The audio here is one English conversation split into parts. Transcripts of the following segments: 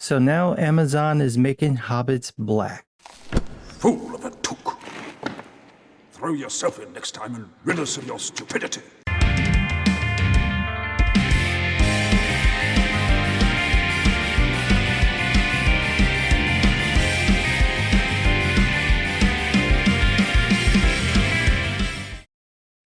So now Amazon is making hobbits black. Fool of a took! Throw yourself in next time and rid us of your stupidity.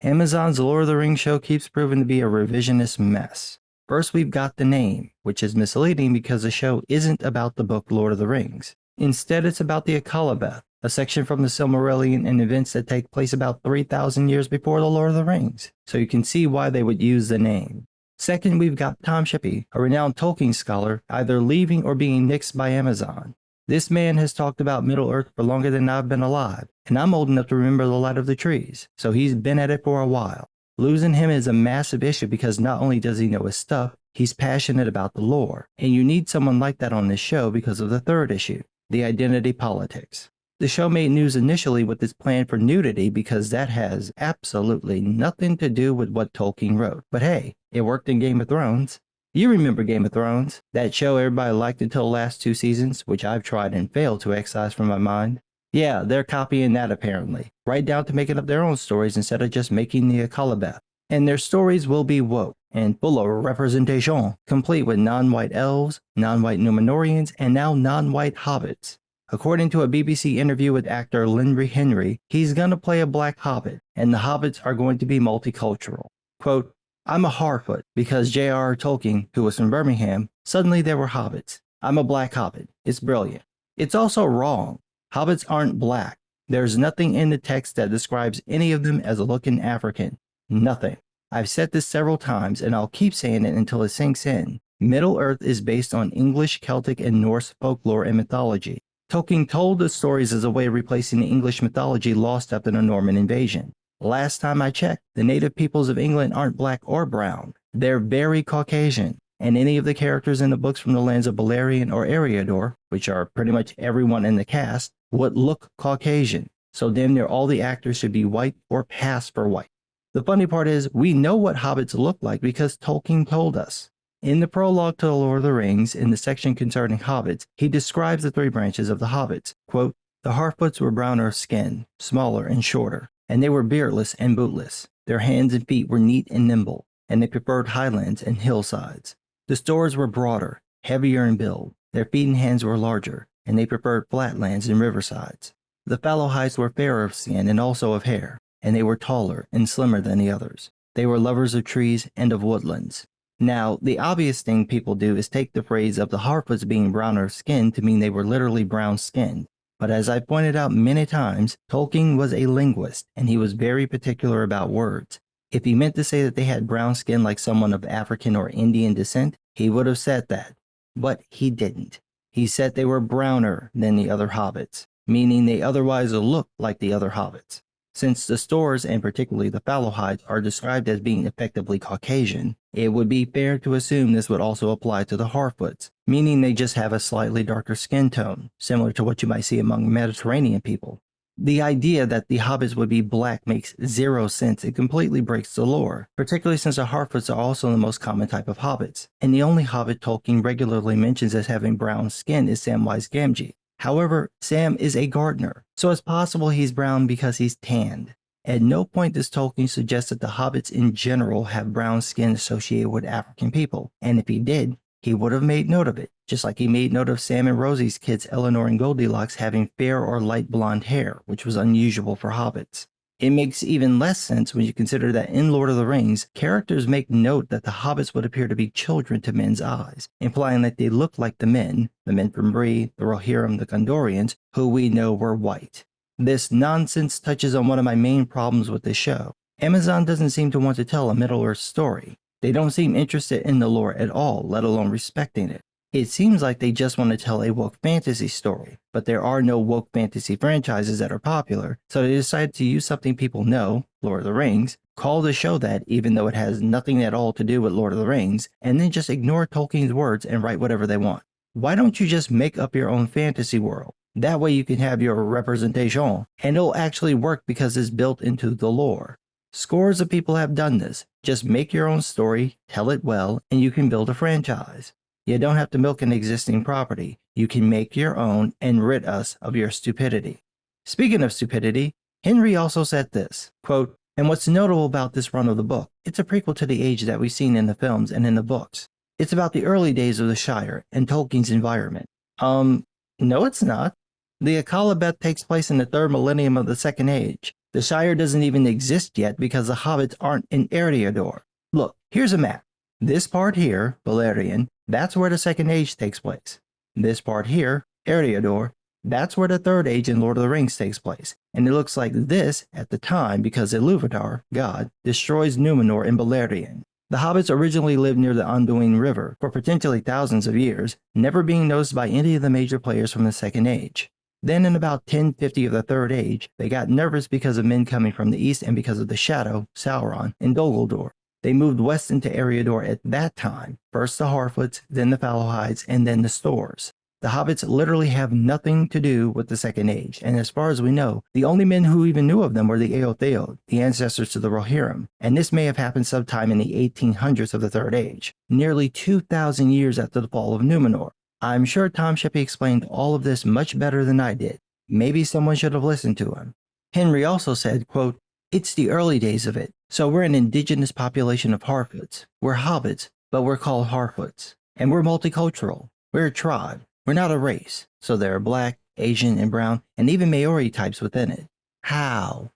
Amazon's Lord of the Rings show keeps proving to be a revisionist mess. First, we've got the name, which is misleading because the show isn't about the book Lord of the Rings. Instead, it's about the Akalabeth, a section from the Silmarillion and events that take place about 3,000 years before the Lord of the Rings, so you can see why they would use the name. Second, we've got Tom Shippey, a renowned Tolkien scholar, either leaving or being nixed by Amazon. This man has talked about Middle-earth for longer than I've been alive, and I'm old enough to remember the light of the trees, so he's been at it for a while. Losing him is a massive issue because not only does he know his stuff, he's passionate about the lore, and you need someone like that on this show because of the third issue, the identity politics. The show made news initially with its plan for nudity because that has absolutely nothing to do with what Tolkien wrote, but hey, it worked in Game of Thrones. You remember Game of Thrones, that show everybody liked until the last 2 seasons, which I've tried and failed to excise from my mind. Yeah, they're copying that apparently, right down to making up their own stories instead of just making the Akalabeth. And their stories will be woke and full of representation, complete with non-white elves, non-white Numenorians, and now non-white hobbits. According to a BBC interview with actor Lindry Henry, he's gonna play a black hobbit, and the hobbits are going to be multicultural. Quote, I'm a Harfoot because J.R.R. Tolkien, who was from Birmingham, suddenly there were hobbits. I'm a black hobbit. It's brilliant. It's also wrong. Hobbits aren't black. There's nothing in the text that describes any of them as looking African. Nothing. I've said this several times and I'll keep saying it until it sinks in. Middle-earth is based on English, Celtic, and Norse folklore and mythology. Tolkien told the stories as a way of replacing the English mythology lost after the Norman invasion. Last time I checked, the native peoples of England aren't black or brown. They're very Caucasian, and any of the characters in the books from the lands of Beleriand or Eriador, which are pretty much everyone in the cast, would look Caucasian, so damn near all the actors should be white or pass for white. The funny part is, we know what hobbits look like because Tolkien told us. In the prologue to The Lord of the Rings, in the section concerning hobbits, he describes the 3 branches of the hobbits. Quote, the Harfoots were browner of skin, smaller and shorter, and they were beardless and bootless. Their hands and feet were neat and nimble, and they preferred highlands and hillsides. The stores were broader, heavier in build, their feet and hands were larger, and they preferred flatlands and riversides. The Fallowhides were fairer of skin and also of hair, and they were taller and slimmer than the others. They were lovers of trees and of woodlands. Now, the obvious thing people do is take the phrase of the Harfoots being browner of skin to mean they were literally brown-skinned. But as I pointed out many times, Tolkien was a linguist, and he was very particular about words. If he meant to say that they had brown skin like someone of African or Indian descent, he would have said that. But he didn't. He said they were browner than the other hobbits, meaning they otherwise looked like the other hobbits. Since the Stores, and particularly the Fallowhides, are described as being effectively Caucasian, it would be fair to assume this would also apply to the Harfoots, meaning they just have a slightly darker skin tone, similar to what you might see among Mediterranean people. The idea that the hobbits would be black makes zero sense. It completely breaks the lore, particularly since the Harfoots are also the most common type of hobbits, and the only hobbit Tolkien regularly mentions as having brown skin is Samwise Gamgee. However, Sam is a gardener, so it's possible he's brown because he's tanned. At no point does Tolkien suggest that the hobbits in general have brown skin associated with African people, and if he did, he would have made note of it, just like he made note of Sam and Rosie's kids Eleanor and Goldilocks having fair or light blonde hair, which was unusual for hobbits. It makes even less sense when you consider that in Lord of the Rings, characters make note that the hobbits would appear to be children to men's eyes, implying that they look like the men from Bree, the Rohirrim, the Gondorians, who we know were white. This nonsense touches on one of my main problems with this show. Amazon doesn't seem to want to tell a Middle-earth story. They don't seem interested in the lore at all, let alone respecting it. It seems like they just want to tell a woke fantasy story, but there are no woke fantasy franchises that are popular, so they decided to use something people know, Lord of the Rings, call the show that even though it has nothing at all to do with Lord of the Rings, and then just ignore Tolkien's words and write whatever they want. Why don't you just make up your own fantasy world? That way you can have your representation, and it'll actually work because it's built into the lore. Scores of people have done this. Just make your own story, tell it well, and you can build a franchise. You don't have to milk an existing property. You can make your own and rid us of your stupidity. Speaking of stupidity, Henry also said this, quote, and what's notable about this run of the book, it's a prequel to the age that we've seen in the films and in the books. It's about the early days of the Shire and Tolkien's environment. No it's not. The Akalabeth takes place in the 3rd millennium of the Second Age. The Shire doesn't even exist yet because the hobbits aren't in Eriador. Look, here's a map. This part here, Beleriand, that's where the Second Age takes place. This part here, Eriador, that's where the Third Age in Lord of the Rings takes place. And it looks like this at the time because Iluvatar, God, destroys Numenor and Beleriand. The hobbits originally lived near the Anduin River for potentially thousands of years, never being noticed by any of the major players from the Second Age. Then in about 1050 of the Third Age, they got nervous because of men coming from the east and because of the Shadow, Sauron, and Dol Guldur. They moved west into Eriador at that time, first the Harfoots, then the Fallowhides, and then the Stores. The hobbits literally have nothing to do with the Second Age, and as far as we know, the only men who even knew of them were the Eotheod, the ancestors to the Rohirrim, and this may have happened sometime in the 1800s of the Third Age, nearly 2,000 years after the fall of Numenor. I'm sure Tom Shippey explained all of this much better than I did. Maybe someone should have listened to him. Henry also said, quote, it's the early days of it, so we're an indigenous population of Harfoots. We're hobbits, but we're called Harfoots, and we're multicultural. We're a tribe. We're not a race, so there are black, Asian, and brown, and even Maori types within it. How?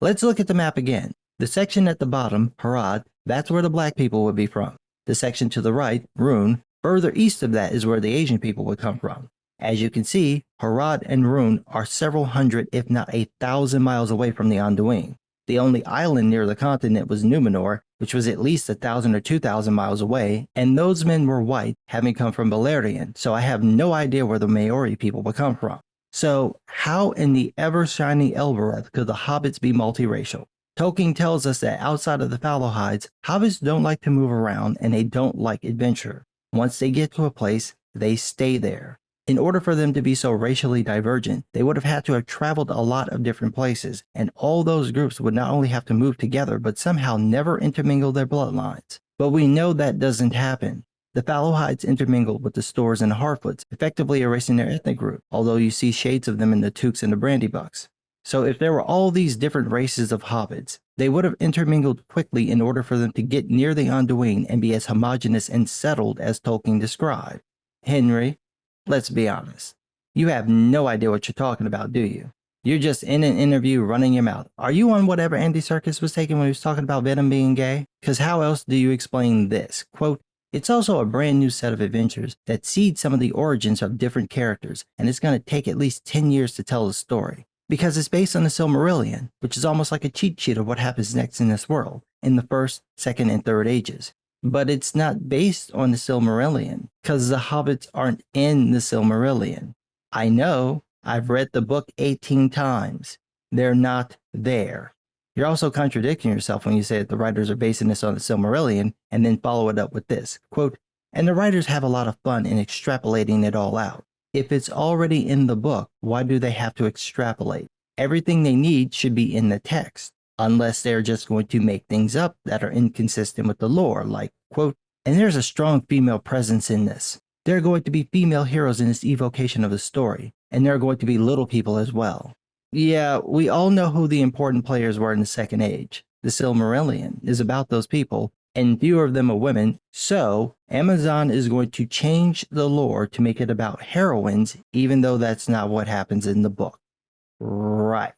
Let's look at the map again. The section at the bottom, Harad, that's where the black people would be from. The section to the right, Rhûn, further east of that is where the Asian people would come from. As you can see, Harad and Rhûn are several hundred, if not 1,000 miles away from the Anduin. The only island near the continent was Numenor, which was at least 1,000 or 2,000 miles away, and those men were white, having come from Beleriand, so I have no idea where the Maori people would come from. So, how in the ever-shining Elbereth could the hobbits be multiracial? Tolkien tells us that outside of the Fallowhides, hobbits don't like to move around and they don't like adventure. Once they get to a place, they stay there. In order for them to be so racially divergent, they would have had to have traveled a lot of different places, and all those groups would not only have to move together, but somehow never intermingle their bloodlines. But we know that doesn't happen. The Fallowhides intermingled with the Stores and the Harfoots, effectively erasing their ethnic group, although you see shades of them in the Tooks and the Brandybucks. So if there were all these different races of hobbits, they would have intermingled quickly in order for them to get near the Anduin and be as homogeneous and settled as Tolkien described. Henry, let's be honest. You have no idea what you're talking about, do you? You're just in an interview running your mouth. Are you on whatever Andy Serkis was taking when he was talking about Venom being gay? Because how else do you explain this? Quote, it's also a brand new set of adventures that seed some of the origins of different characters, and it's going to take at least 10 years to tell the story. Because it's based on the Silmarillion, which is almost like a cheat sheet of what happens next in this world, in the first, second, and third ages. But it's not based on the Silmarillion, because the hobbits aren't in the Silmarillion. I know, I've read the book 18 times. They're not there. You're also contradicting yourself when you say that the writers are basing this on the Silmarillion, and then follow it up with this, quote, and the writers have a lot of fun in extrapolating it all out. If it's already in the book, why do they have to extrapolate? Everything they need should be in the text. Unless they're just going to make things up that are inconsistent with the lore, like, quote, and there's a strong female presence in this. There are going to be female heroes in this evocation of the story, and there are going to be little people as well. Yeah, we all know who the important players were in the Second Age. The Silmarillion is about those people, and fewer of them are women, so Amazon is going to change the lore to make it about heroines, even though that's not what happens in the book. Right.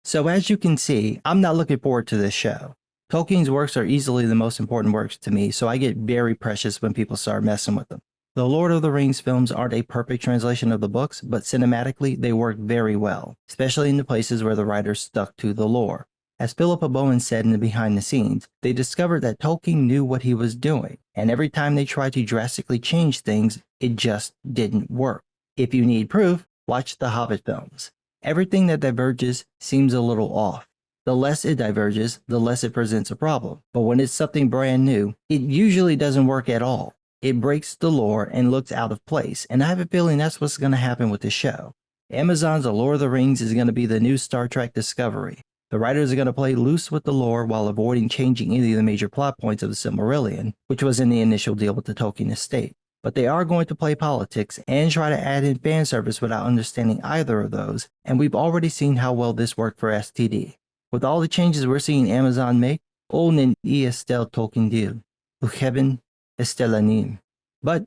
So as you can see, I'm not looking forward to this show. Tolkien's works are easily the most important works to me, so I get very precious when people start messing with them. The Lord of the Rings films aren't a perfect translation of the books, but cinematically they work very well, especially in the places where the writers stuck to the lore. As Philippa Bowen said in the behind the scenes, they discovered that Tolkien knew what he was doing, and every time they tried to drastically change things, it just didn't work. If you need proof, watch the Hobbit films. Everything that diverges seems a little off. The less it diverges, the less it presents a problem. But when it's something brand new, it usually doesn't work at all. It breaks the lore and looks out of place, and I have a feeling that's what's going to happen with this show. Amazon's The Lord of the Rings is going to be the new Star Trek Discovery. The writers are going to play loose with the lore while avoiding changing any of the major plot points of the Silmarillion, which was in the initial deal with the Tolkien estate. But they are going to play politics and try to add in fan service without understanding either of those, and we've already seen how well this worked for STD. With all the changes we're seeing Amazon make, Olnen y estel Tolkien Ucheben estelanim. But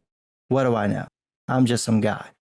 what do I know? I'm just some guy.